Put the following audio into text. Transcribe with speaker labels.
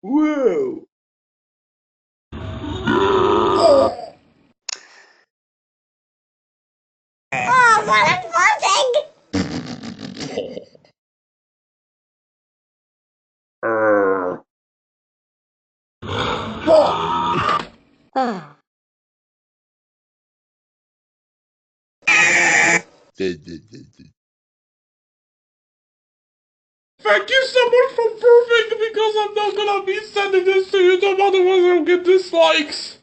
Speaker 1: Whoa.
Speaker 2: Oh, what a farting!
Speaker 1: Thank you so much for proving because I'm not gonna be sending this to you. The otherwise I'll get dislikes.